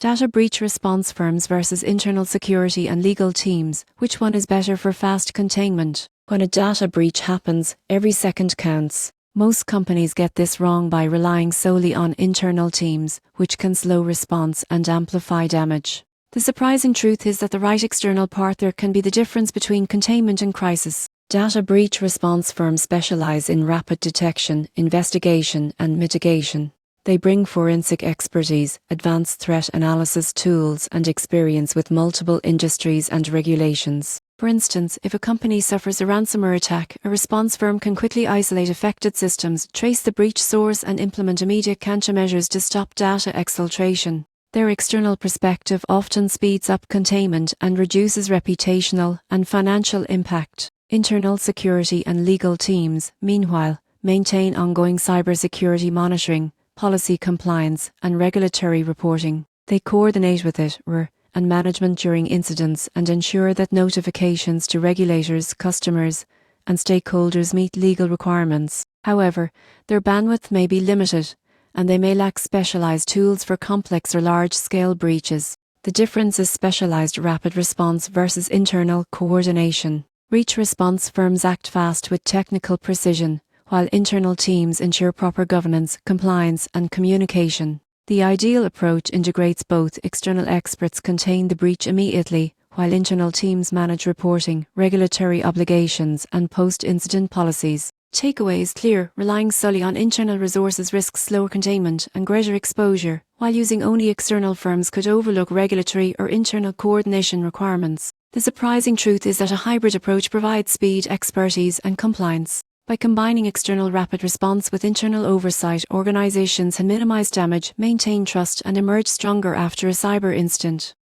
Data breach response firms versus internal security and legal teams. Which one is better for fast containment? When a data breach happens, every second counts. Most companies get this wrong by relying solely on internal teams, which can slow response and amplify damage. The surprising truth is that the right external partner can be the difference between containment and crisis. Data breach response firms specialize in rapid detection, investigation, and mitigation. They bring forensic expertise, advanced threat analysis tools, and experience with multiple industries and regulations. For instance, if a company suffers a ransomware attack, a response firm can quickly isolate affected systems, trace the breach source, and implement immediate countermeasures to stop data exfiltration. Their external perspective often speeds up containment and reduces reputational and financial impact. Internal security and legal teams, meanwhile, maintain ongoing cybersecurity monitoring, policy compliance, and regulatory reporting. They coordinate with ITR and management during incidents and ensure that notifications to regulators, customers, and stakeholders meet legal requirements. However, their bandwidth may be limited, and they may lack specialized tools for complex or large-scale breaches. The difference is specialized rapid response versus internal coordination. Breach response firms act fast with technical precision, while internal teams ensure proper governance, compliance, and communication. The ideal approach integrates both. External experts contain the breach immediately, while internal teams manage reporting, regulatory obligations, and post-incident policies. Takeaway is clear: relying solely on internal resources risks slower containment and greater exposure, while using only external firms could overlook regulatory or internal coordination requirements. The surprising truth is that a hybrid approach provides speed, expertise, and compliance. By combining external rapid response with internal oversight, organizations can minimize damage, maintain trust, and emerge stronger after a cyber incident.